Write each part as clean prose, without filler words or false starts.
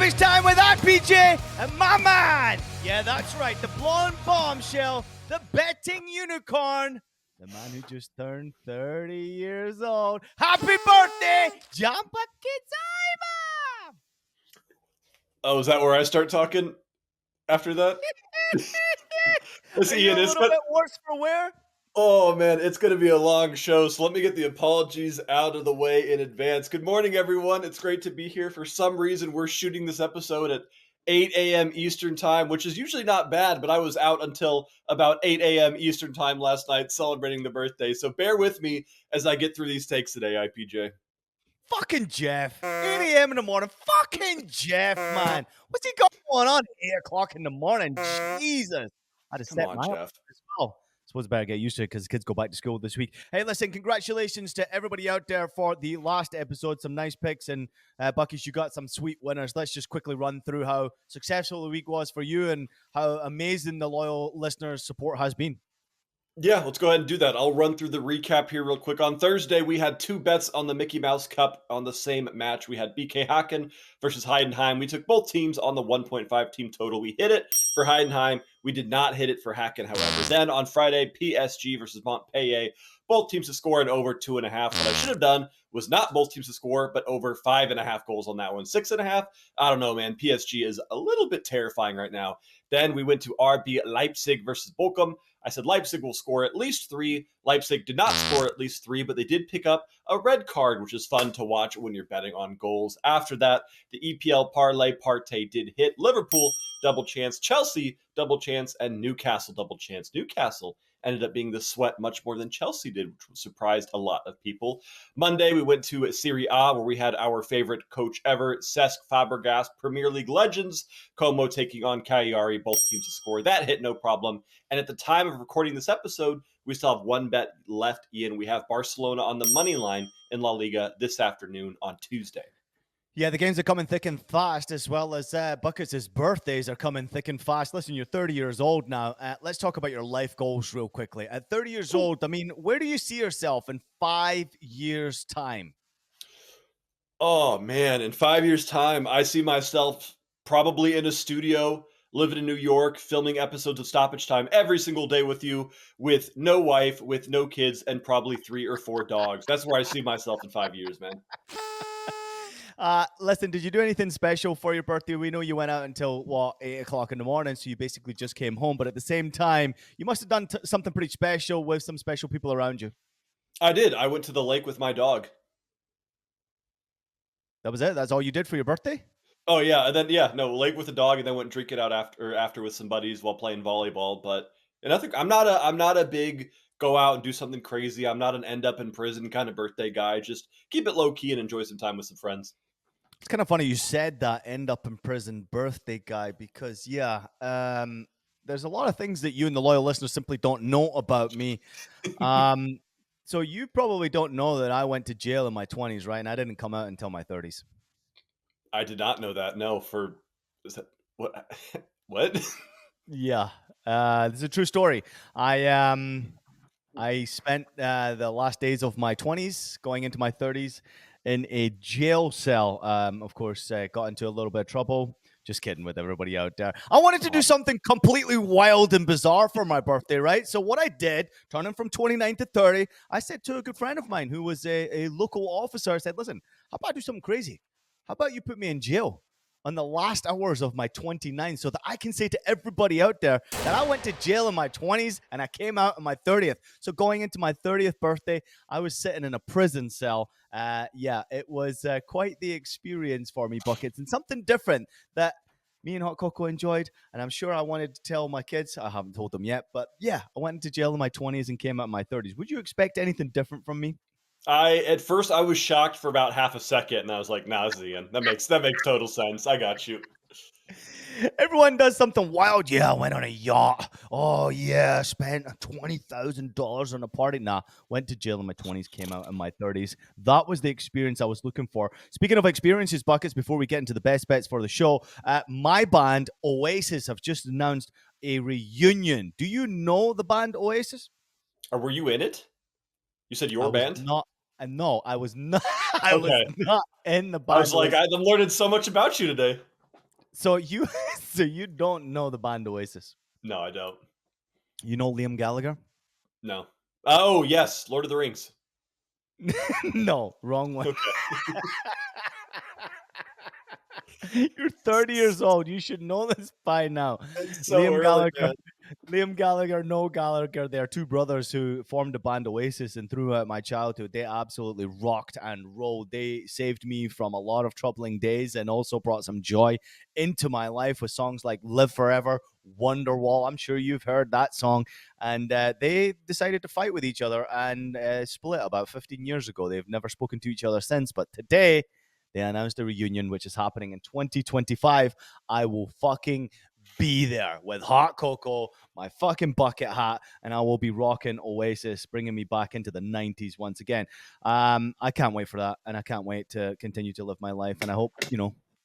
Stoppage time with IPJ and my man. Yeah, that's right. The blonde bombshell, the betting unicorn, the man who just turned 30 years old. Happy birthday, John Buckets! Oh, is that where I start talking after that? Are you a little bit worse for wear? Oh, man, it's going to be a long show, so let me get the apologies out of the way in advance. Good morning, everyone. It's great to be here. For some reason, we're shooting this episode at 8 a.m. Eastern Time, which is usually not bad, but I was out until about 8 a.m. Eastern Time last night celebrating the birthday, so bear with me as I get through these takes today, IPJ. Fucking Jeff. 8 a.m. in the morning. Fucking Jeff, man. What's he got going on at 8 o'clock in the morning? Jesus. I just set my Jeff. as well. Suppose I better get used to it because kids go back to school this week. Hey, listen, congratulations to everybody out there for the last episode. Some nice picks, and Buckies, you got some sweet winners. Let's just quickly run through how successful the week was for you and how amazing the loyal listeners' support has been. Yeah, let's go ahead and do that. I'll run through the recap here real quick. On Thursday, we had two bets on the Mickey Mouse Cup on the same match. We had BK Hacken versus Heidenheim. We took both teams on the 1.5 team total. We hit it for Heidenheim. We did not hit it for Hacken, however. Then on Friday, PSG versus Montpellier. Both teams to score and over 2.5. What I should have done was not both teams to score, but over 5.5 goals on that one. 6.5. I don't know, man. PSG is a little bit terrifying right now. Then we went to RB Leipzig versus Bochum. I said Leipzig will score at least 3. Leipzig did not score at least 3, but they did pick up a red card, which is fun to watch when you're betting on goals. After that, the EPL parlay partay did hit. Liverpool, double chance. Chelsea, double chance. And Newcastle, double chance. Newcastle ended up being the sweat much more than Chelsea did, which surprised a lot of people. Monday, we went to Serie A, where we had our favorite coach ever, Cesc Fabregas, Premier League legends. Como taking on Cagliari, both teams to score. That hit no problem. And at the time of recording this episode, we still have one bet left, Ian. We have Barcelona on the money line in La Liga this afternoon on Tuesday. Yeah, the games are coming thick and fast, as well as Buckets' birthdays are coming thick and fast. Listen, you're 30 years old now. Let's talk about your life goals real quickly. At 30 years old, I mean, where do you see yourself in 5 years' time? Oh, man. In 5 years' time, I see myself probably in a studio, living in New York, filming episodes of Stoppage Time every single day with you, with no wife, with no kids, and probably 3 or 4 dogs. That's where I see myself in 5 years, man. Listen, did you do anything special for your birthday? We know you went out until, 8 o'clock in the morning, so you basically just came home. But at the same time, you must have done something pretty special with some special people around you. I did. I went to the lake with my dog. That was it? That's all you did for your birthday? Oh, yeah. And then, lake with the dog, and then went drinking out after with some buddies while playing volleyball. But nothing. I'm not a big go out and do something crazy. I'm not an end up in prison kind of birthday guy. Just keep it low key and enjoy some time with some friends. It's kind of funny you said that end up in prison birthday guy because, there's a lot of things that you and the loyal listeners simply don't know about me. So you probably don't know that I went to jail in my 20s, right? And I didn't come out until my 30s. I did not know that. No, is that what? What? Yeah, this is a true story. I spent the last days of my 20s going into my 30s in a jail cell. Of course, got into a little bit of trouble. Just kidding with everybody out there. I wanted to do something completely wild and bizarre for my birthday, right? So what I did, turning from 29 to 30, I said to a good friend of mine who was a local officer, I said, listen, how about I do something crazy? How about you put me in jail on the last hours of my 29 so that I can say to everybody out there that I went to jail in my 20s and I came out on my 30th. So going into my 30th birthday, I was sitting in a prison cell. It was quite the experience for me, Buckets, and something different that me and Hot Cocoa enjoyed. And I'm sure I wanted to tell my kids. I haven't told them yet, but yeah, I went into jail in my 20s and came out in my 30s. Would you expect anything different from me? At first I was shocked for about half a second, and I was like, "Nah, this is the end. That makes total sense. I got you." Everyone does something wild. Yeah, I went on a yacht. Oh, yeah, spent $20,000 on a party. Nah, went to jail in my 20s, came out in my 30s. That was the experience I was looking for. Speaking of experiences, Buckets, before we get into the best bets for the show, my band, Oasis, have just announced a reunion. Do you know the band Oasis? Or were you in it? You said your band? No, I was not. I was Okay. not in the I was band. like, I'm learning so much about you today. So you so you don't know the band Oasis. No, I don't. You know Liam Gallagher? No. Oh, yes, Lord of the Rings. No, wrong one. Okay. You're 30 years old. You should know this by now. It's so Liam early, Gallagher, man. Liam Gallagher, Noel Gallagher. They are two brothers who formed the band Oasis, and throughout my childhood, they absolutely rocked and rolled. They saved me from a lot of troubling days and also brought some joy into my life with songs like "Live Forever," "Wonderwall." I'm sure you've heard that song. And they decided to fight with each other and split about 15 years ago. They've never spoken to each other since, but today they announced a reunion, which is happening in 2025. I will fucking be there with hot cocoa, my fucking bucket hat, and I will be rocking Oasis, bringing me back into the 90s once again. I can't wait for that, and I can't wait to continue to live my life. And I hope,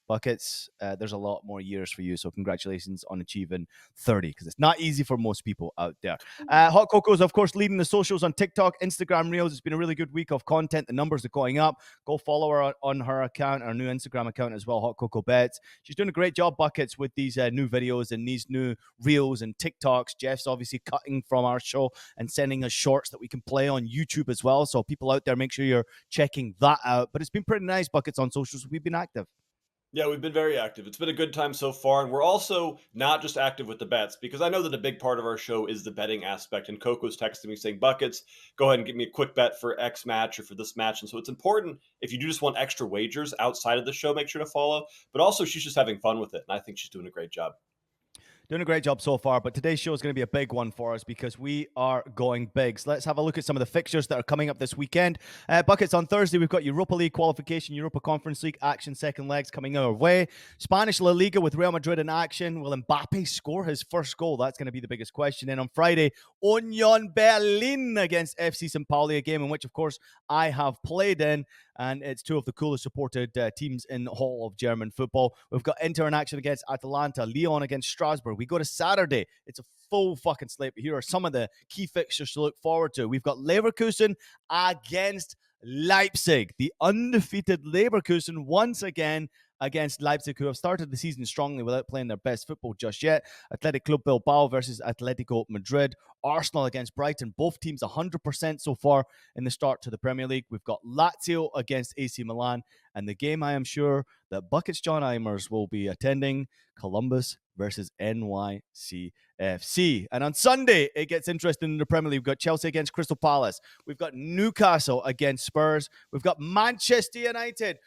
Buckets, there's a lot more years for you. So congratulations on achieving 30, because it's not easy for most people out there. Hot Cocoa is, of course, leading the socials on TikTok, Instagram Reels. It's been a really good week of content. The numbers are going up. Go follow her on her account, our new Instagram account as well, Hot Cocoa Bets. She's doing a great job, Buckets, with these new videos and these new Reels and TikToks. Jeff's obviously cutting from our show and sending us shorts that we can play on YouTube as well. So people out there, make sure you're checking that out. But it's been pretty nice, Buckets, on socials. We've been active. Yeah, we've been very active. It's been a good time so far, and we're also not just active with the bets because I know that a big part of our show is the betting aspect. And Coco's texting me saying, "Buckets, go ahead and give me a quick bet for X match or for this match." And so it's important if you do just want extra wagers outside of the show, make sure to follow. But also, she's just having fun with it, and I think she's doing a great job. Doing a great job so far, but today's show is going to be a big one for us because we are going big. So let's have a look at some of the fixtures that are coming up this weekend. Buckets, on Thursday, we've got Europa League qualification, Europa Conference League action, second legs coming our way. Spanish La Liga with Real Madrid in action. Will Mbappe score his first goal? That's going to be the biggest question. And on Friday, Union Berlin against FC St. Pauli, a game in which, of course, I have played in, and it's two of the coolest supported teams in all of German football. We've got Inter in action against Atalanta, Lyon against Strasbourg. We go to Saturday. It's a full fucking slate, but here are some of the key fixtures to look forward to. We've got Leverkusen against Leipzig. The undefeated Leverkusen once again against Leipzig, who have started the season strongly without playing their best football just yet. Athletic Club Bilbao versus Atletico Madrid. Arsenal against Brighton. Both teams 100% so far in the start to the Premier League. We've got Lazio against AC Milan. And the game I am sure that Buckets John Eimers will be attending, Columbus versus NYCFC. And on Sunday, it gets interesting in the Premier League. We've got Chelsea against Crystal Palace. We've got Newcastle against Spurs. We've got Manchester United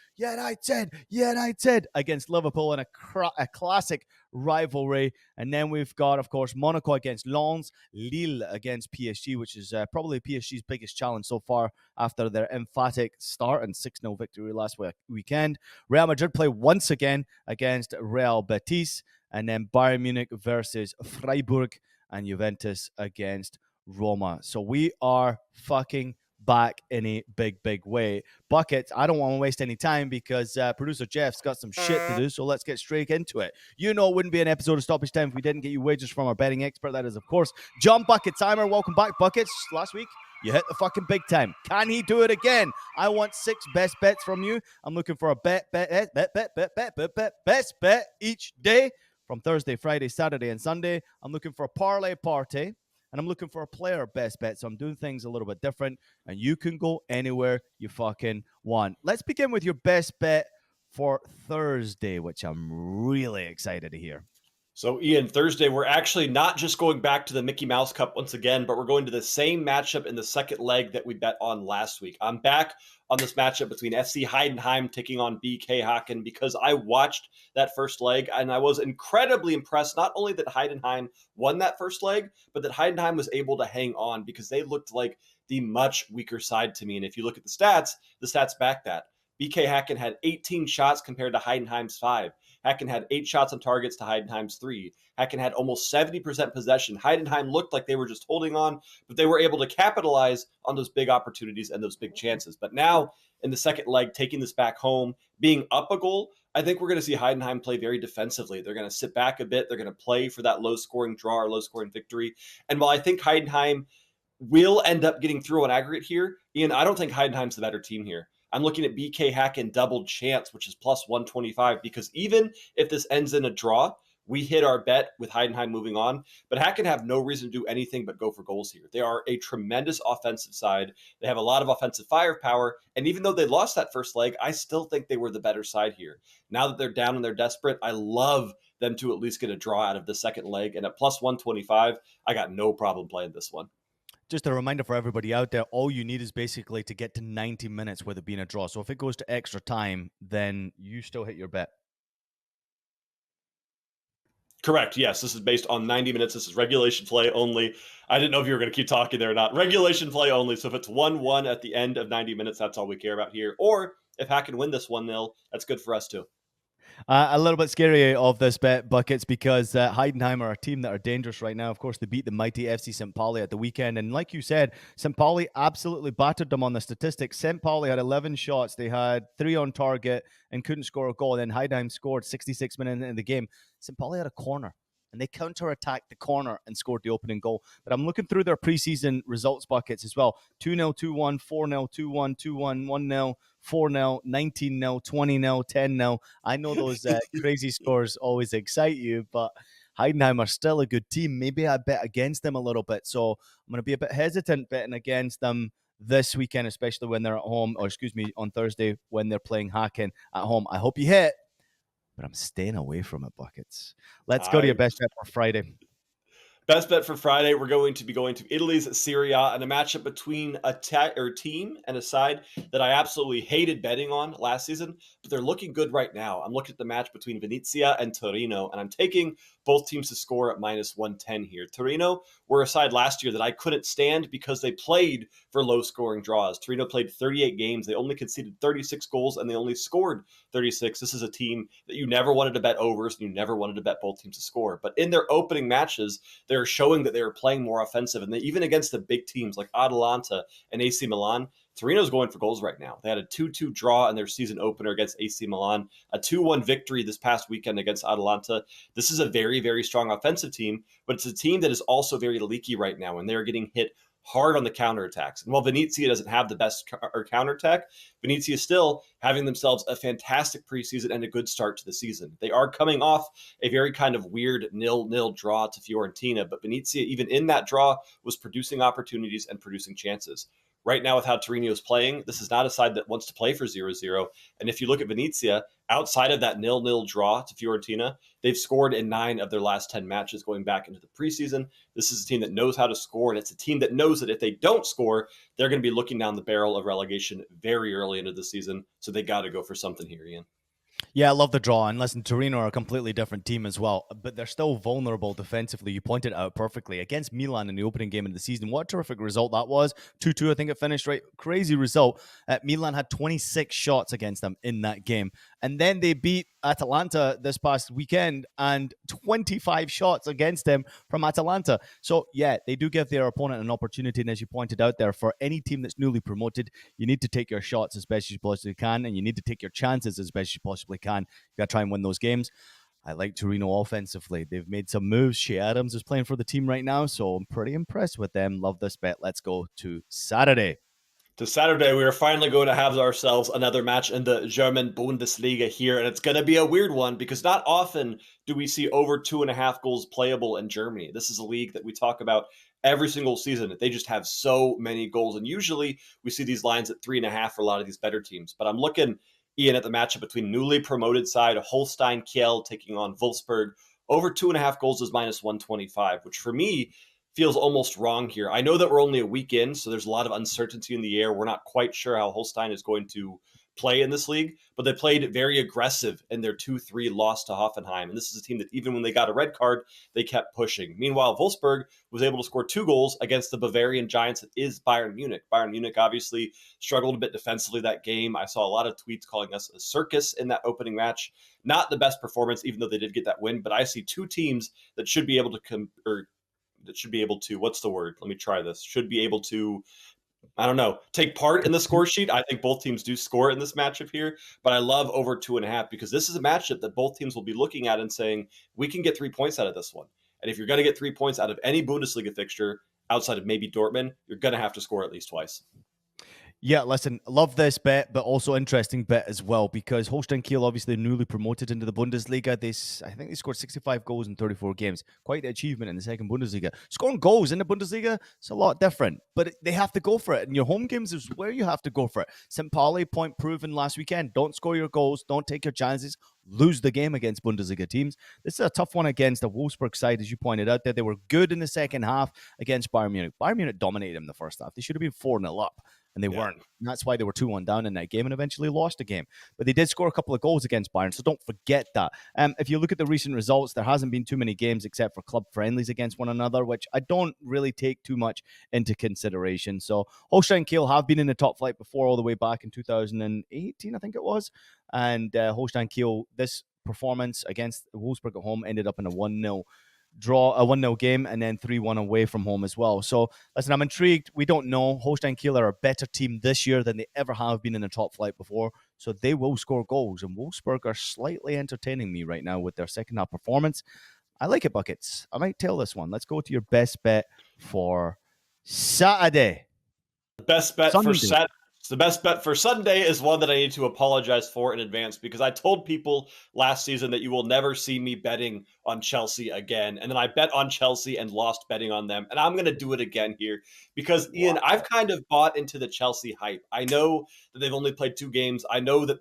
against Liverpool in a classic rivalry. And then we've got, of course, Monaco against Lens, Lille against PSG, which is probably PSG's biggest challenge so far after their emphatic start and 6-0 victory last weekend. Real Madrid play once again against Real Betis, and then Bayern Munich versus Freiburg, and Juventus against Roma. So we are fucking back in a big, big way. Buckets, I don't want to waste any time because producer Jeff's got some shit to do, so let's get straight into it. You know it wouldn't be an episode of Stoppage Time if we didn't get you wagers from our betting expert. That is, of course, John Bucket Timer. Welcome back, Buckets. Last week, you hit the fucking big time. Can he do it again? I want 6 best bets from you. I'm looking for a best bet each day from Thursday, Friday, Saturday, and Sunday. I'm looking for a parlay partay, and I'm looking for a player best bet. So I'm doing things a little bit different, and you can go anywhere you fucking want. Let's begin with your best bet for Thursday, which I'm really excited to hear. So, Ian, Thursday, we're actually not just going back to the Mickey Mouse Cup once again, but we're going to the same matchup in the second leg that we bet on last week. I'm back on this matchup between FC Heidenheim taking on BK Haken because I watched that first leg and I was incredibly impressed, not only that Heidenheim won that first leg, but that Heidenheim was able to hang on because they looked like the much weaker side to me. And if you look at the stats back that. BK Haken had 18 shots compared to Heidenheim's 5. Haken had 8 shots on targets to Heidenheim's 3. Haken had almost 70% possession. Heidenheim looked like they were just holding on, but they were able to capitalize on those big opportunities and those big chances. But now, in the second leg, taking this back home, being up a goal, I think we're going to see Heidenheim play very defensively. They're going to sit back a bit. They're going to play for that low-scoring draw or low-scoring victory. And while I think Heidenheim will end up getting through on aggregate here, Ian, I don't think Heidenheim's the better team here. I'm looking at BK Hacken double chance, which is plus 125, because even if this ends in a draw, we hit our bet with Heidenheim moving on, but Hacken have no reason to do anything but go for goals here. They are a tremendous offensive side. They have a lot of offensive firepower, and even though they lost that first leg, I still think they were the better side here. Now that they're down and they're desperate, I love them to at least get a draw out of the second leg, and at plus 125, I got no problem playing this one. Just a reminder for everybody out there, all you need is basically to get to 90 minutes with it being a draw. So if it goes to extra time, then you still hit your bet. Correct. Yes, this is based on 90 minutes. This is regulation play only. I didn't know if you were going to keep talking there or not. Regulation play only. So if it's 1-1 at the end of 90 minutes, that's all we care about here. Or if Hack can win this 1-0, that's good for us too. A little bit scary of this bet, Buckets, because Heidenheim are a team that are dangerous right now. Of course, they beat the mighty FC St. Pauli at the weekend. And like you said, St. Pauli absolutely battered them on the statistics. St. Pauli had 11 shots. They had 3 on target and couldn't score a goal. And then Heidenheim scored 66 minutes into the game. St. Pauli had a corner, and they counter-attacked the corner and scored the opening goal. But I'm looking through their preseason results buckets as well. 2-0, 2-1, 4-0, 2-1, 2-1, 1-0, 4-0, 19-0, 20-0, 10-0. I know those crazy scores always excite you, but Heidenheim are still a good team. Maybe I bet against them a little bit. So I'm going to be a bit hesitant betting against them this weekend, especially when they're at home, or excuse me, on Thursday when they're playing Hacken at home. I hope you hit, but I'm staying away from it, Buckets. Let's go to your best bet for Friday. Best bet for Friday, we're going to be going to Italy's Serie A and a matchup between a team and a side that I absolutely hated betting on last season, but they're looking good right now. I'm looking at the match between Venezia and Torino, and I'm taking both teams to score at minus 110 here. Torino were a side last year that I couldn't stand because they played for low-scoring draws. Torino played 38 games. They only conceded 36 goals, and they only scored 36. This is a team that you never wanted to bet overs, and you never wanted to bet both teams to score. But in their opening matches, they're showing that they are playing more offensive. And even against the big teams like Atalanta and AC Milan, Torino's going for goals right now. They had a 2-2 draw in their season opener against AC Milan, a 2-1 victory this past weekend against Atalanta. This is a very, very strong offensive team, but it's a team that is also very leaky right now, and they're getting hit hard on the counterattacks. And while Venezia doesn't have the best counterattack, Venezia is still having themselves a fantastic preseason and a good start to the season. They are coming off a very kind of weird 0-0 draw to Fiorentina, but Venezia, even in that draw, was producing opportunities and producing chances. Right now, with how Torino is playing, this is not a side that wants to play for 0-0. And if you look at Venezia, outside of that 0-0 draw to Fiorentina, they've scored in 9 of their last 10 matches going back into the preseason. This is a team that knows how to score, and it's a team that knows that if they don't score, they're going to be looking down the barrel of relegation very early into the season. So they got to go for something here, Ian. Yeah, I love the draw. And listen, Torino are a completely different team as well, but they're still vulnerable defensively. You pointed out perfectly against Milan in the opening game of the season. What a terrific result that was. 2-2, I think it finished, right? Crazy result. Milan had 26 shots against them in that game. And then they beat Atalanta this past weekend and 25 shots against them from Atalanta. So, yeah, they do give their opponent an opportunity. And as you pointed out there, for any team that's newly promoted, you need to take your shots as best as you possibly can, and you need to take your chances as best as you possibly can. You got to try and win those games. I like Torino offensively. They've made some moves. Shea Adams is playing for the team right now, so I'm pretty impressed with them. Love this bet. Let's go to Saturday. To Saturday, we are finally going to have ourselves another match in the German Bundesliga here, and it's going to be a weird one because not often do we see over 2.5 goals playable in Germany. This is a league that we talk about every single season. They just have so many goals, and usually we see these lines at 3.5 for a lot of these better teams. But I'm looking, Ian, at the matchup between newly promoted side Holstein Kiel taking on Wolfsburg. Over 2.5 goals is minus 125, which for me feels almost wrong here. I know that we're only a week in, so there's a lot of uncertainty in the air. We're not quite sure how Holstein is going to play in this league, but they played very aggressive in their 2-3 loss to Hoffenheim. And this is a team that even when they got a red card, they kept pushing. Meanwhile, Wolfsburg was able to score 2 goals against the Bavarian Giants that is Bayern Munich. Bayern Munich obviously struggled a bit defensively that game. I saw a lot of tweets calling us a circus in that opening match. Not the best performance, even though they did get that win, but I see two teams that should be able to what's the word? Let me try this. Should be able to, I don't know, take part in the score sheet. I think both teams do score in this matchup here, but I love over 2.5 because this is a matchup that both teams will be looking at and saying, we can get 3 points out of this one. And if you're going to get 3 points out of any Bundesliga fixture outside of maybe Dortmund, you're going to have to score at least twice. Yeah, listen, love this bet, but also interesting bet as well because Holstein Kiel obviously newly promoted into the Bundesliga. I think they scored 65 goals in 34 games. Quite the achievement in the second Bundesliga. Scoring goals in the Bundesliga, it's a lot different, but they have to go for it. And your home games is where you have to go for it. St. Pauli, point proven last weekend. Don't score your goals, don't take your chances, lose the game against Bundesliga teams. This is a tough one against the Wolfsburg side, as you pointed out there. They were good in the second half against Bayern Munich. Bayern Munich dominated them the first half. They should have been 4-0 up, and they Yeah. weren't. And that's why they were 2-1 down in that game and eventually lost the game. But they did score a couple of goals against Bayern, so don't forget that. If you look at the recent results, there hasn't been too many games except for club friendlies against one another, which I don't really take too much into consideration. So Holstein Kiel have been in the top flight before, all the way back in 2018, I think it was. And Holstein Kiel, this performance against Wolfsburg at home ended up in a 1-0 draw, a 1-0 game, and then 3-1 away from home as well. So listen, I'm intrigued. We don't know. Holstein Kiel are a better team this year than they ever have been in the top flight before, so they will score goals. And Wolfsburg are slightly entertaining me right now with their second half performance. I like it, Buckets. I might tail this one. Let's go to your best bet for Saturday. The best bet for Sunday. Saturday. The best bet for Sunday is one that I need to apologize for in advance because I told people last season that you will never see me betting on Chelsea again. And then I bet on Chelsea and lost betting on them. And I'm going to do it again here because, Ian, I've kind of bought into the Chelsea hype. I know that they've only played 2 games. I know that,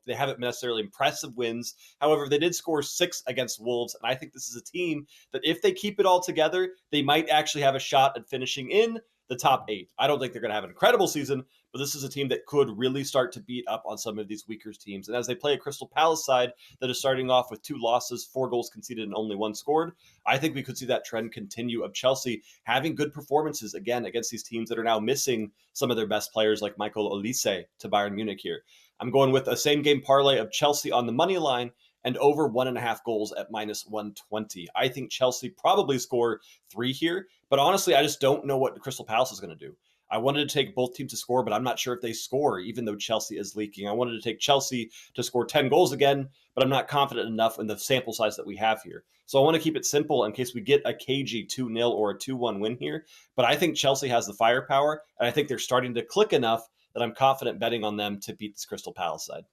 they haven't been necessarily impressive wins. However, they did score 6 against Wolves. And I think this is a team that if they keep it all together, they might actually have a shot at finishing in the top 8. I don't think they're going to have an incredible season, but this is a team that could really start to beat up on some of these weaker teams. And as they play a Crystal Palace side that is starting off with 2 losses, 4 goals conceded, and only 1 scored, I think we could see that trend continue of Chelsea having good performances again against these teams that are now missing some of their best players like Michael Olise to Bayern Munich here. I'm going with a same game parlay of Chelsea on the money line and over 1.5 goals at minus 120. I think Chelsea probably score 3 here, but honestly, I just don't know what Crystal Palace is going to do. I wanted to take both teams to score, but I'm not sure if they score, even though Chelsea is leaking. I wanted to take Chelsea to score 10 goals again, but I'm not confident enough in the sample size that we have here. So I want to keep it simple in case we get a cagey 2-0 or a 2-1 win here. But I think Chelsea has the firepower, and I think they're starting to click enough that I'm confident betting on them to beat this Crystal Palace side.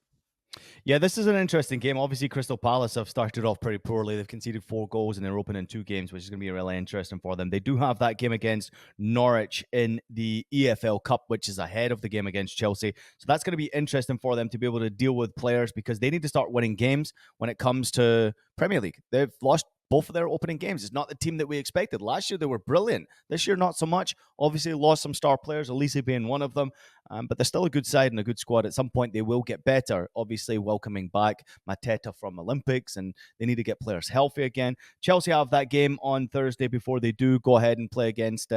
Yeah, this is an interesting game. Obviously, Crystal Palace have started off pretty poorly. They've conceded 4 goals in their opening 2 games, which is going to be really interesting for them. They do have that game against Norwich in the EFL Cup, which is ahead of the game against Chelsea. So that's going to be interesting for them to be able to deal with players because they need to start winning games when it comes to Premier League. They've lost both of their opening games. It's not the team that we expected. Last year, they were brilliant. This year, not so much. Obviously, lost some star players, Elise being one of them. But they're still a good side and a good squad. At some point, they will get better. Obviously, welcoming back Mateta from Olympics, and they need to get players healthy again. Chelsea have that game on Thursday before they do go ahead and play against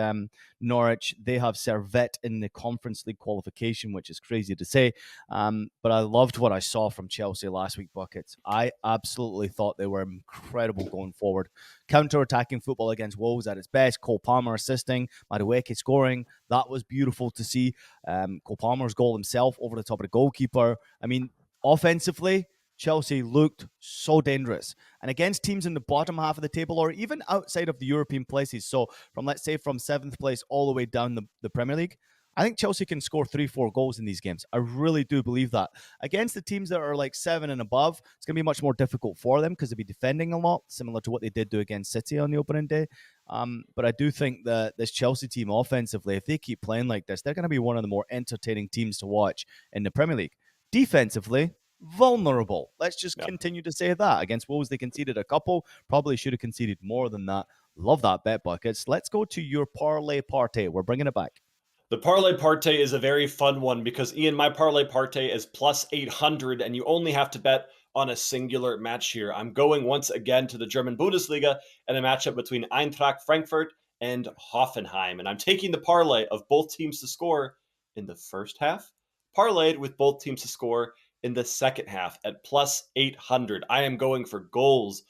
Norwich. They have Servette in the Conference League qualification, which is crazy to say. But I loved what I saw from Chelsea last week, Buckets. I absolutely thought they were incredible going forward. Counter-attacking football against Wolves at its best. Cole Palmer assisting, Madueke scoring. That was beautiful to see. Cole Palmer's goal himself over the top of the goalkeeper. I mean, offensively, Chelsea looked so dangerous. And against teams in the bottom half of the table or even outside of the European places, so let's say from 7th place all the way down the Premier League, I think Chelsea can score 3-4 goals in these games. I really do believe that. Against the teams that are like 7 and above, it's going to be much more difficult for them because they'll be defending a lot, similar to what they did do against City on the opening day. But I do think that this Chelsea team offensively, if they keep playing like this, they're going to be one of the more entertaining teams to watch in the Premier League. Defensively, vulnerable. Let's just continue to say that. Against Wolves, they conceded a couple. Probably should have conceded more than that. Love that bet, Buckets. Let's go to your parlay partay. We're bringing it back. The parlay partay is a very fun one because, Ian, my parlay partay is plus 800, and you only have to bet on a singular match here. I'm going once again to the German Bundesliga and a matchup between Eintracht Frankfurt and Hoffenheim. And I'm taking the parlay of both teams to score in the first half, parlayed with both teams to score in the second half at plus 800. I am going for goals,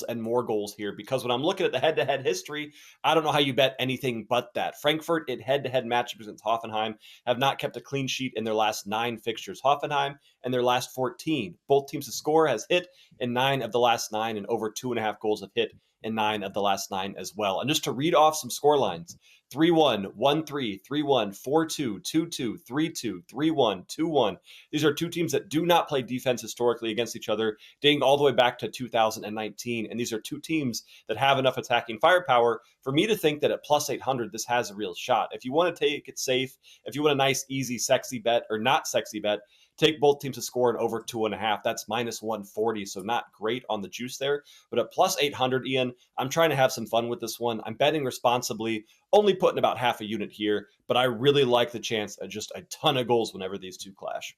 and more goals here because when I'm looking at the head-to-head history, I don't know how you bet anything but that. Frankfurt in head-to-head matchups against Hoffenheim have not kept a clean sheet in their last 9 fixtures. Hoffenheim and their last 14. Both teams to score has hit in 9 of the last 9 and over 2.5 goals have hit in 9 of the last 9 as well. And just to read off some score lines: 3-1, 1-3, 3-1, 4-2, 2-2, 3-2, 3-1, 2-1. These are two teams that do not play defense historically against each other, dating all the way back to 2019. And these are two teams that have enough attacking firepower for me to think that at plus 800, this has a real shot. If you want to take it safe, if you want a nice, easy, sexy bet or not sexy bet, take both teams to score and over 2.5. That's minus 140. So not great on the juice there. But at plus 800, Ian, I'm trying to have some fun with this one. I'm betting responsibly, only putting about half a unit here, but I really like the chance of just a ton of goals whenever these two clash.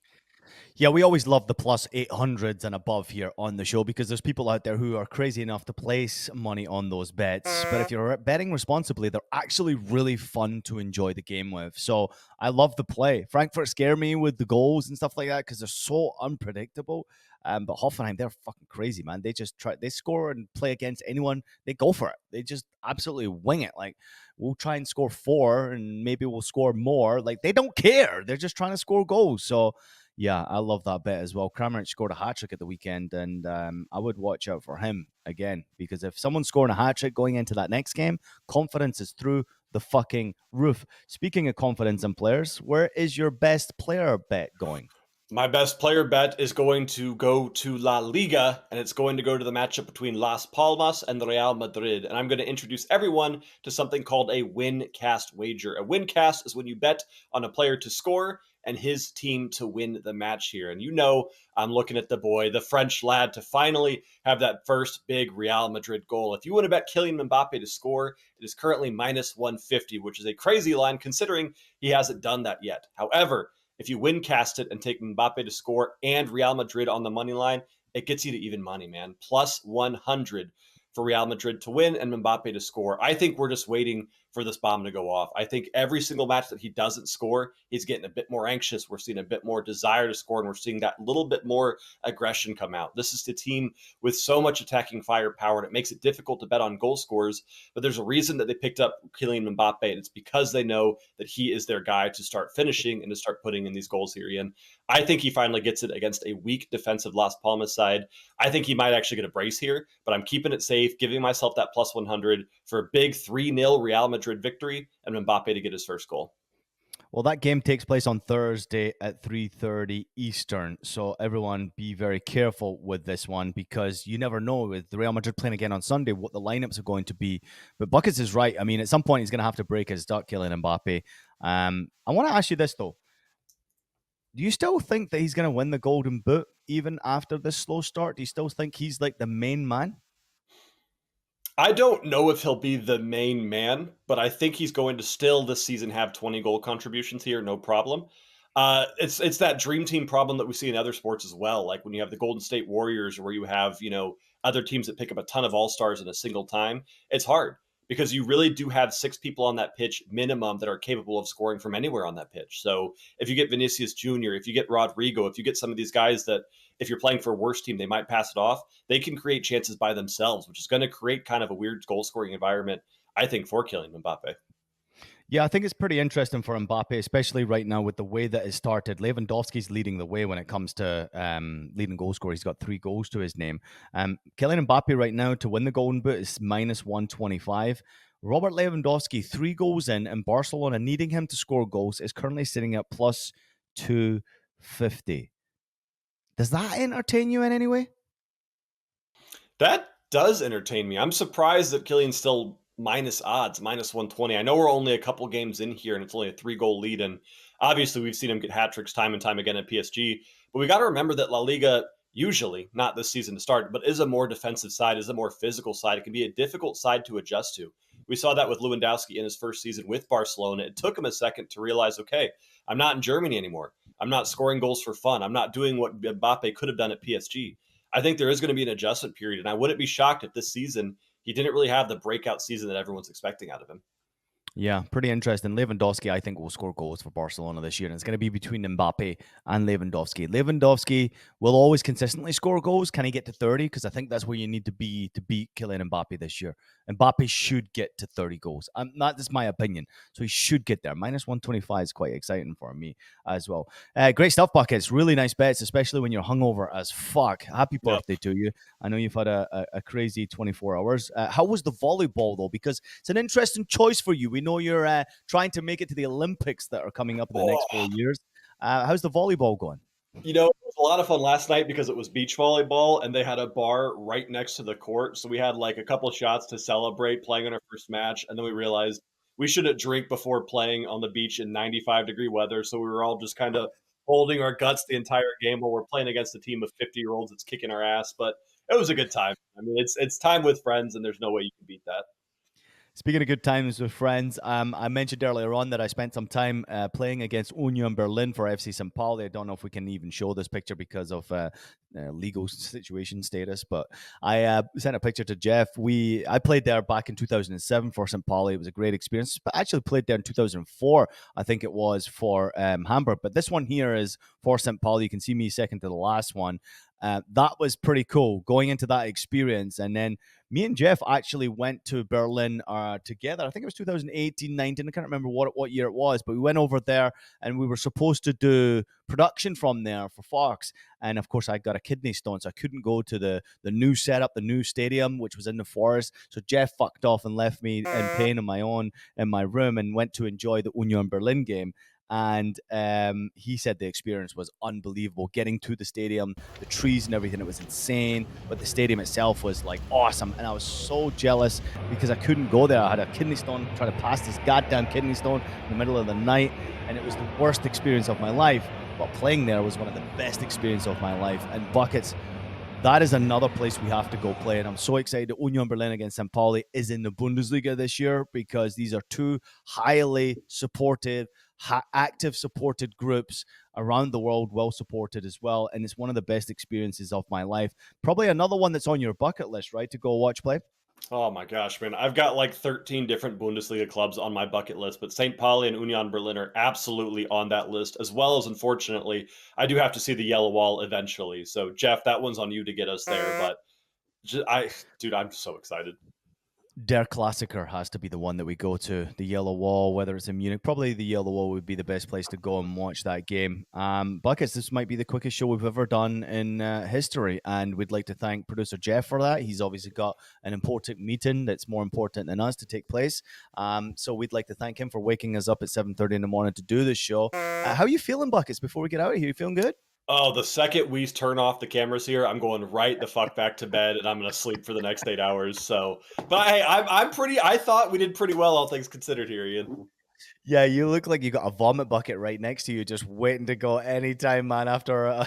Yeah, we always love the plus 800s and above here on the show because there's people out there who are crazy enough to place money on those bets. But if you're betting responsibly, they're actually really fun to enjoy the game with. So I love the play. Frankfurt scare me with the goals and stuff like that because they're so unpredictable. But Hoffenheim, they're fucking crazy, man. They just they score and play against anyone. They go for it. They just absolutely wing it. Like, we'll try and score 4 and maybe we'll score more. Like, they don't care. They're just trying to score goals. So, yeah, I love that bet as well. Kramaric scored a hat trick at the weekend, and I would watch out for him again because if someone's scoring a hat trick going into that next game, confidence is through the fucking roof. Speaking of confidence in players, where is your best player bet going? My best player bet is going to go to La Liga, and it's going to go to the matchup between Las Palmas and Real Madrid. And I'm going to introduce everyone to something called a win cast wager. A win cast is when you bet on a player to score and his team to win the match here. And you know, I'm looking at the boy, the French lad, to finally have that first big Real Madrid goal. If you want to bet Kylian Mbappe to score, it is currently minus 150, which is a crazy line considering he hasn't done that yet. However, if you win cast it and take Mbappe to score and Real Madrid on the money line, it gets you to even money, man. Plus 100 for Real Madrid to win and Mbappe to score. I think we're just waiting for this bomb to go off. I think every single match that he doesn't score, he's getting a bit more anxious. We're seeing a bit more desire to score, and we're seeing that little bit more aggression come out. This is the team with so much attacking firepower, and it makes it difficult to bet on goal scorers. But there's a reason that they picked up Kylian Mbappe, and it's because they know that he is their guy to start finishing and to start putting in these goals here, Ian. I think he finally gets it against a weak defensive Las Palmas side. I think he might actually get a brace here, but I'm keeping it safe, giving myself that plus 100 for a big 3-0 Real Madrid victory and Mbappe to get his first goal. Well, that game takes place on Thursday at 3:30 Eastern. So everyone be very careful with this one because you never know with the Real Madrid playing again on Sunday what the lineups are going to be. But Buckets is right. I mean, at some point he's going to have to break his duck, Kylian Mbappe. I want to ask you this though. Do you still think that he's going to win the Golden Boot even after this slow start? Do you still think he's like the main man? I don't know if he'll be the main man, but I think he's going to still this season have 20 goal contributions here, no problem. It's that dream team problem that we see in other sports as well. Like when you have the Golden State Warriors, where you have other teams that pick up a ton of all stars in a single time. It's hard because you really do have 6 people on that pitch minimum that are capable of scoring from anywhere on that pitch. So if you get Vinicius Jr., if you get Rodrigo, if you get some of these guys that if you're playing for a worse team, they might pass it off. They can create chances by themselves, which is going to create kind of a weird goal scoring environment, I think, for Kylian Mbappe. Yeah, I think it's pretty interesting for Mbappe, especially right now with the way that it started. Lewandowski's leading the way when it comes to leading goal scorer. He's got 3 goals to his name. Kylian Mbappe right now to win the Golden Boot is minus 125. Robert Lewandowski, 3 goals in, and Barcelona needing him to score goals is currently sitting at plus 250. Does that entertain you in any way? That does entertain me. I'm surprised that Kylian's still minus odds, minus 120. I know we're only a couple games in here and it's only a 3-goal lead. And obviously, we've seen him get hat tricks time and time again at PSG. But we got to remember that La Liga, usually, not this season to start, but is a more defensive side, is a more physical side. It can be a difficult side to adjust to. We saw that with Lewandowski in his first season with Barcelona. It took him a second to realize, okay, I'm not in Germany anymore. I'm not scoring goals for fun. I'm not doing what Mbappe could have done at PSG. I think there is going to be an adjustment period, and I wouldn't be shocked if this season he didn't really have the breakout season that everyone's expecting out of him. Yeah, pretty interesting. Lewandowski, I think, will score goals for Barcelona this year, and it's going to be between Mbappe and Lewandowski. Lewandowski will always consistently score goals. Can he get to 30? Because I think that's where you need to be to beat Kylian Mbappe this year. Mbappe should get to 30 goals. Not just my opinion. So he should get there. Minus 125 is quite exciting for me as well. Great stuff, Buckets. Really nice bets, especially when you're hungover as fuck. Happy Yep. birthday to you. I know you've had a crazy 24 hours. How was the volleyball, though? Because it's an interesting choice for you. We know you're trying to make it to the Olympics that are coming up in the next 4 years. How's the volleyball going? You know, it was a lot of fun last night because it was beach volleyball and they had a bar right next to the court. So we had like a couple of shots to celebrate playing on our first match. And then we realized we shouldn't drink before playing on the beach in 95-degree weather. So we were all just kind of holding our guts the entire game while we're playing against a team of 50-year-olds that's kicking our ass. But it was a good time. I mean, it's time with friends, and there's no way you can beat that. Speaking of good times with friends, I mentioned earlier on that I spent some time playing against Union Berlin for FC St. Pauli. I don't know if we can even show this picture because of legal situation status, but I sent a picture to Jeff. I played there back in 2007 for St. Pauli. It was a great experience. But I actually played there in 2004, I think it was, for Hamburg. But this one here is for St. Pauli. You can see me second to the last one. That was pretty cool going into that experience. And then me and Jeff actually went to Berlin together. I think it was 2018, 19. I can't remember what year it was, but we went over there and we were supposed to do production from there for Fox. And of course, I got a kidney stone, so I couldn't go to the new setup, the new stadium, which was in the forest. So Jeff fucked off and left me in pain on my own in my room and went to enjoy the Union Berlin game. And he said the experience was unbelievable. Getting to the stadium, the trees and everything, it was insane. But the stadium itself was like awesome. And I was so jealous because I couldn't go there. I had a kidney stone, trying to pass this goddamn kidney stone in the middle of the night. And it was the worst experience of my life. But playing there was one of the best experiences of my life. And Buckets, that is another place we have to go play. And I'm so excited that Union Berlin against St. Pauli is in the Bundesliga this year because these are two highly supported, active supported groups around the world, well supported as well. And it's one of the best experiences of my life. Probably another one that's on your bucket list, right? To go watch play. Oh my gosh, man. I've got like 13 different Bundesliga clubs on my bucket list, but St. Pauli and Union Berlin are absolutely on that list, as well as, unfortunately, I do have to see the Yellow Wall eventually. So, Jeff, that one's on you to get us there. But dude, I'm so excited. Der Klassiker has to be the one that we go to, the Yellow Wall, whether it's in Munich. Probably the Yellow Wall would be the best place to go and watch that game. Buckets, this might be the quickest show we've ever done in history, and we'd like to thank producer Jeff for that. He's obviously got an important meeting that's more important than us to take place. So we'd like to thank him for waking us up at 7:30 in the morning to do this show. How are you feeling, Buckets, before we get out of here? You feeling good? Oh, the second we turn off the cameras here, I'm going right the fuck back to bed, and I'm going to sleep for the next 8 hours. So, but hey, I'm pretty. I thought we did pretty well, all things considered here, Ian. Yeah, you look like you got a vomit bucket right next to you, just waiting to go anytime, man. After,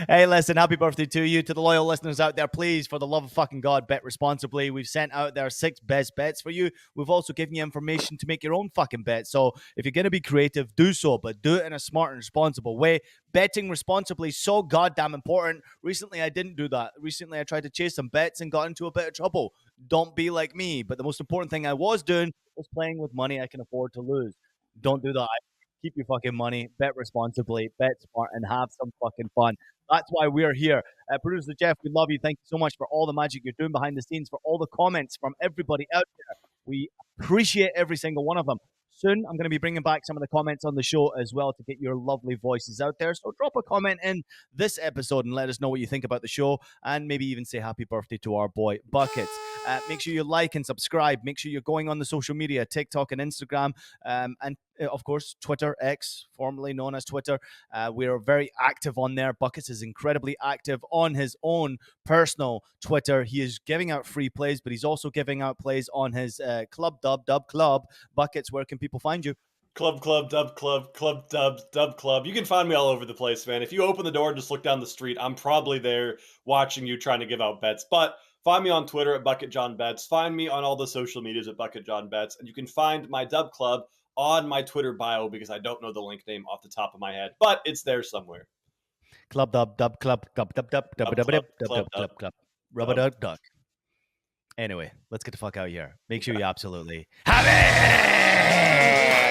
hey, listen, happy birthday to you, to the loyal listeners out there. Please, for the love of fucking God, bet responsibly. We've sent out there 6 best bets for you. We've also given you information to make your own fucking bet. So if you're gonna be creative, do so, but do it in a smart and responsible way. Betting responsibly is so goddamn important. Recently, I didn't do that. Recently, I tried to chase some bets and got into a bit of trouble. Don't be like me. But the most important thing I was doing was playing with money I can afford to lose. Don't do that. Keep your fucking money, bet responsibly, bet smart, and have some fucking fun. That's why we're here. Producer Jeff, we love you. Thank you so much for all the magic you're doing behind the scenes, for all the comments from everybody out there. We appreciate every single one of them. Soon, I'm going to be bringing back some of the comments on the show as well to get your lovely voices out there. So drop a comment in this episode and let us know what you think about the show, and maybe even say happy birthday to our boy Buckets. Make sure you like and subscribe. Make sure you're going on the social media, TikTok and Instagram, and of course, Twitter, X, formerly known as Twitter. We are very active on there. Buckets is incredibly active on his own personal Twitter. He is giving out free plays, but he's also giving out plays on his club, Dub Club. Buckets, where can people find you? Club, dub, club. You can find me all over the place, man. If you open the door and just look down the street, I'm probably there watching you trying to give out bets. But find me on Twitter at Bucket John Bets. Find me on all the social medias at Bucket John Bets. And you can find my Dub Club on my Twitter bio because I don't know the link name off the top of my head, but it's there somewhere. Club, Dub Club, Dub, Dub, Dub, Dub, Dub, Dub, Dub, Dub, Dub, Club. Rubber Dub. Duck. Anyway, let's get the fuck out of here. Make sure you absolutely have it.